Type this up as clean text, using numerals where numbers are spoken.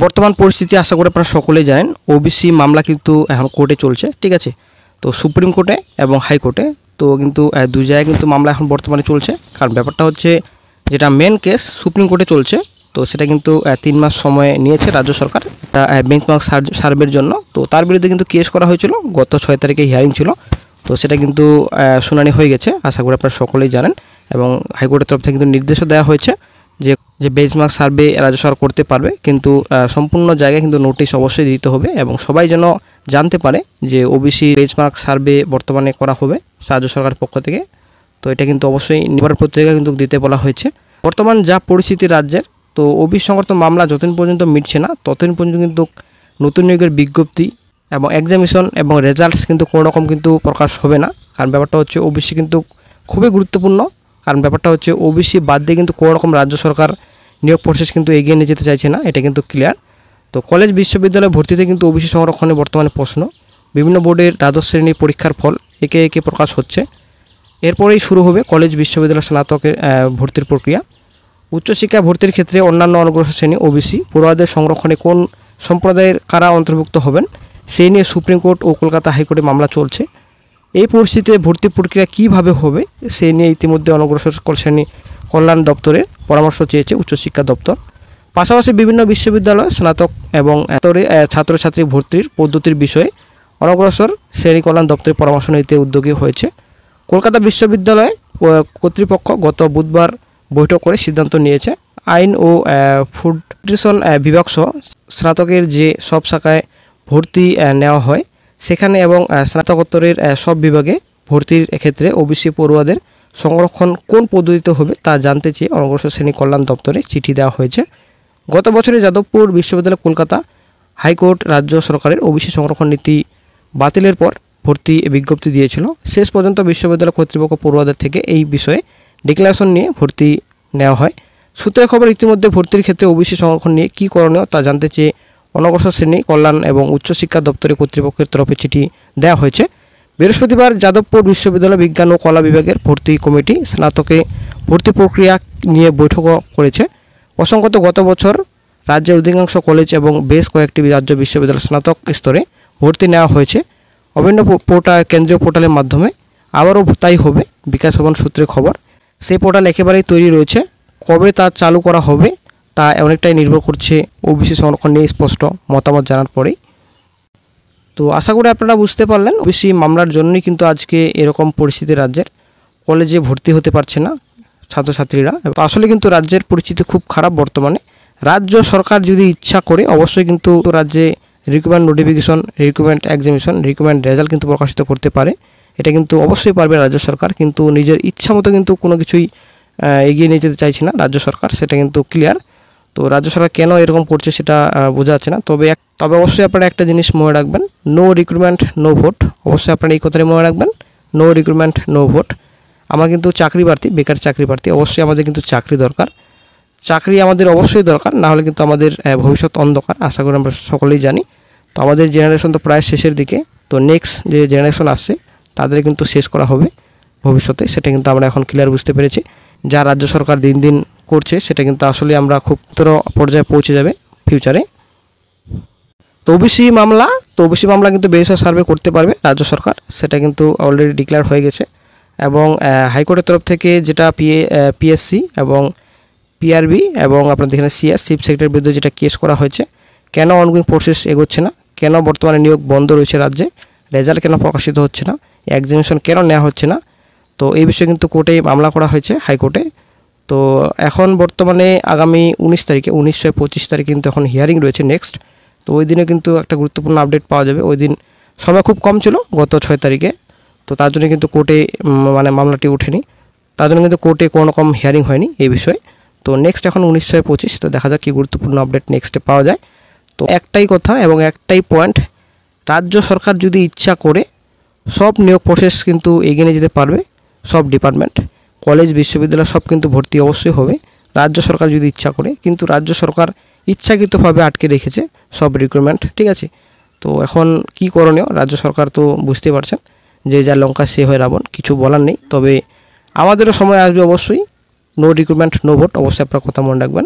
বর্তমান পরিস্থিতি আশা করি আপনারা সকলেই জানেন, ওবিসি মামলা কিন্তু এখন কোর্টে চলছে, ঠিক আছে। তো সুপ্রিম কোর্টে এবং হাইকোর্টে তো কিন্তু দুই জায়গায় কিন্তু মামলা এখন বর্তমানে চলছে। কারণ ব্যাপারটা হচ্ছে যেটা মেন কেস সুপ্রিম কোর্টে চলছে, তো সেটা কিন্তু 3 মাস সময় নিয়েছে রাজ্য সরকার একটা বেঞ্চমার্ক সার্ভের জন্য। তো তার বিরুদ্ধে কিন্তু কেস করা হয়েছিল, গত 6 তারিখে হিয়ারিং ছিল। তো সেটা কিন্তু শুনানি হয়ে গেছে, আশা করি আপনারা সকলেই জানেন। এবং হাইকোর্টের তরফ থেকে কিন্তু নির্দেশও দেওয়া হয়েছে যে বেঞ্চমার্ক সার্ভে রাজ্য সরকার করতে পারবে, কিন্তু সম্পূর্ণ জায়গায় কিন্তু নোটিশ অবশ্যই দিতে হবে এবং সবাই যেন জানতে পারে যে ওবিসি বেঞ্চমার্ক সার্ভে বর্তমানে করা হবে রাজ্য সরকারের পক্ষ থেকে। তো এটা কিন্তু অবশ্যই নিবার পত্রিকা কিন্তু দিতে বলা হয়েছে। বর্তমান যা পরিস্থিতি রাজ্যের, তো ওবিসি সংক্রান্ত মামলা যতদিন পর্যন্ত মিটছে না ততদিন পর্যন্ত কিন্তু নতুন নিয়োগের বিজ্ঞপ্তি এবং এক্সামিশন এবং রেজাল্টস কিন্তু কোনো রকম কিন্তু প্রকাশ হবে না। কারণ ব্যাপারটা হচ্ছে ওবিসি কিন্তু খুবই গুরুত্বপূর্ণ। কারণ ব্যাপারটা হচ্ছে ওবিসি বাদ দিয়ে কিন্তু কোনো রকম রাজ্য সরকার নিয়োগ প্রসেস কিন্তু এগিয়ে নিয়ে যেতে চাইছে না, এটা কিন্তু ক্লিয়ার। তো কলেজ বিশ্ববিদ্যালয় ভর্তিতে কিন্তু ওবিসি সংরক্ষণে বর্তমানে প্রশ্ন, বিভিন্ন বোর্ডের দ্বাদশ শ্রেণীর পরীক্ষার ফল একে একে প্রকাশ হচ্ছে। এরপরেই শুরু হবে কলেজ বিশ্ববিদ্যালয় স্নাতকের ভর্তির প্রক্রিয়া। উচ্চশিক্ষা ভর্তির ক্ষেত্রে অন্যান্য অনগ্রসর শ্রেণী ওবিসি পড়ুয়াদের সংরক্ষণে কোন সম্প্রদায়ের কারা অন্তর্ভুক্ত হবেন সেই নিয়ে সুপ্রিম কোর্ট ও কলকাতা হাইকোর্টে মামলা চলছে। এই পরিস্থিতিতে ভর্তি প্রক্রিয়া কীভাবে হবে সেই নিয়ে ইতিমধ্যে অনগ্রসর শ্রেণী কল্যাণ দপ্তরের পরামর্শ চেয়েছে উচ্চশিক্ষা দপ্তর। পাশাপাশি বিভিন্ন বিশ্ববিদ্যালয় স্নাতক এবং ছাত্রছাত্রী ভর্তির পদ্ধতির বিষয়ে অনগ্রসর শ্রেণী কল্যাণ দপ্তরের পরামর্শ নিতে উদ্যোগী হয়েছে। কলকাতা বিশ্ববিদ্যালয় কর্তৃপক্ষ গত বুধবার বৈঠক করে সিদ্ধান্ত নিয়েছে আইন ও ফুড নিউট্রিশন বিভাগ সহ স্নাতকের যে সব শাখায় ভর্তি নেওয়া হয় সেখানে এবং স্নাতকোত্তরের সব বিভাগে ভর্তির ক্ষেত্রে ওবিসি পড়ুয়াদের সংরক্ষণ কোন পদ্ধতিতে হবে তা জানতে চেয়ে অনগ্রসর শ্রেণী কল্যাণ দপ্তরে চিঠি দেওয়া হয়েছে। গত বছরে যাদবপুর বিশ্ববিদ্যালয় কলকাতা হাইকোর্ট রাজ্য সরকারের ওবিসি সংরক্ষণ নীতি বাতিলের পর ভর্তি বিজ্ঞপ্তি দিয়েছিল। শেষ পর্যন্ত বিশ্ববিদ্যালয় কর্তৃপক্ষ পড়ুয়াদের থেকে এই বিষয়ে ডিক্লারেশন নিয়ে ভর্তি নেওয়া হয়। সূত্রের খবর, ইতিমধ্যে ভর্তির ক্ষেত্রে ওবিসি সংরক্ষণ নিয়ে কী করণীয় তা জানতে চেয়ে অনগ্রসর শ্রেণী কল্যাণ এবং উচ্চশিক্ষা দপ্তরের কর্তৃপক্ষের তরফে চিঠি দেওয়া হয়েছে। বৃহস্পতিবার যাদবপুর বিশ্ববিদ্যালয় বিজ্ঞান ও কলা বিভাগের ভর্তি কমিটি স্নাতকে ভর্তি প্রক্রিয়া নিয়ে বৈঠক করেছে। প্রসঙ্গত, গত বছর রাজ্যের অধিকাংশ কলেজ এবং বেশ কয়েকটি রাজ্য বিশ্ববিদ্যালয় স্নাতক স্তরে ভর্তি নেওয়া হয়েছে অভিন্ন কেন্দ্রীয় পোর্টালের মাধ্যমে। আবারও তাই হবে, বিকাশ ভবন সূত্রে খবর। সেই পোর্টাল একেবারেই তৈরি রয়েছে, কবে তা চালু করা হবে তা অনেকটাই নির্ভর করছে ওবিসি সংরক্ষণ নিয়ে স্পষ্ট মতামত জানার পরেই। তো আশা করি আপনারা বুঝতে পারলেন, ওবিসি মামলার জন্যই কিন্তু আজকে এরকম পরিস্থিতি রাজ্যের, কলেজে ভর্তি হতে পারছে না ছাত্রছাত্রীরা। আসলে কিন্তু রাজ্যের পরিস্থিতি খুব খারাপ বর্তমানে। রাজ্য সরকার যদি ইচ্ছা করে অবশ্যই কিন্তু রাজ্যে recruitment notification, recruitment examination, recruitment result কিন্তু প্রকাশিত করতে পারে। এটা কিন্তু অবশ্যই পারবে রাজ্য সরকার, কিন্তু নিজের ইচ্ছা মতো কিন্তু কোনো কিছুই এগিয়ে নিয়ে যেতে চাইছে না রাজ্য সরকার, সেটা কিন্তু ক্লিয়ার। তো রাজ্য সরকার কেন এরকম করছে সেটা বোঝা যাচ্ছে না। তবে অবশ্যই আপনারা একটা জিনিস মনে রাখবেন, নো রিক্রুটমেন্ট নো ভোট। অবশ্যই আপনারা এই কথাটাই মনে রাখবেন, নো রিক্রুটমেন্ট নো ভোট। আমরা কিন্তু চাকরি প্রার্থী, বেকার চাকরি প্রার্থী, অবশ্যই আমাদের কিন্তু চাকরি দরকার। চাকরি আমাদের অবশ্যই দরকার, না হলে কিন্তু আমাদের ভবিষ্যৎ অন্ধকার, আশা করি আমরা সকলেই জানি। তো আমাদের জেনারেশন তো প্রায় শেষের দিকে, তো নেক্সট যে জেনারেশন আসছে তাদের কিন্তু শেষ করা হবে ভবিষ্যতে, সেটা কিন্তু আমরা এখন ক্লিয়ার বুঝতে পেরেছি। যা রাজ্য সরকার দিন দিন করছে সেটা কিন্তু আসলে আমরা খুব পর্যায়ে পৌঁছে যাবে ফিউচারে। তো ওবিসি মামলা কিন্তু বেসরকারি সার্ভে করতে পারবে রাজ্য সরকার, সেটা কিন্তু অলরেডি ডিক্লেয়ার হয়ে গেছে। এবং হাইকোর্টের তরফ থেকে যেটা পিএসসি এবং পিআরবি এবং আপনাদের এখানে সিএস চিফ সেক্রেটারির বিরুদ্ধে যেটা কেস করা হয়েছে, কেন অনগোয়িং প্রসেস এগোচ্ছে না, কেন বর্তমানে নিয়োগ বন্ধ রয়েছে রাজ্যে, রেজাল্ট কেন প্রকাশিত হচ্ছে না, এক্সামিনেশন কেন নেওয়া হচ্ছে না, তো এই বিষয়ে কিন্তু কোর্টে মামলা করা হয়েছে হাইকোর্টে। তো এখন বর্তমানে আগামী 19 তারিখে 1925 তারিখে কিন্তু এখন হিয়ারিং রয়েছে নেক্সট। তো ওই দিনে কিন্তু একটা গুরুত্বপূর্ণ আপডেট পাওয়া যাবে। ওই দিন সময় খুব কম ছিল গত 6 তারিখে, তো তার জন্য কিন্তু কোর্টে মামলাটি ওঠেনি, তার জন্য কিন্তু কোর্টে কোনো রকম হিয়ারিং হয়নি এই বিষয়ে। তো নেক্সট এখন 1925, তো দেখা যাক কী গুরুত্বপূর্ণ আপডেট নেক্সটে পাওয়া যায়। তো একটাই কথা এবং একটাই পয়েন্ট, রাজ্য সরকার যদি ইচ্ছা করে সব নিয়োগ প্রসেস কিন্তু এগিয়ে নিয়ে যেতে পারবে, সব ডিপার্টমেন্ট, কলেজ বিশ্ববিদ্যালয় সব কিন্তু ভর্তি অবশ্যই হবে রাজ্য সরকার যদি ইচ্ছা করে। কিন্তু রাজ্য সরকার ইচ্ছাকৃতভাবে আটকে রেখেছে সব রিক্রুটমেন্ট, ঠিক আছে। তো এখন কি করণীয় রাজ্য সরকার তো বুঝতে পারছেন, যে যা লঙ্কা সে হয় রাবণ, কিছু বলার নেই। তবে আমাদেরও সময় আসবে অবশ্যই, নো রিক্রুটমেন্ট নো ভোট, অবশ্যই আপনার কথা মনে রাখবেন।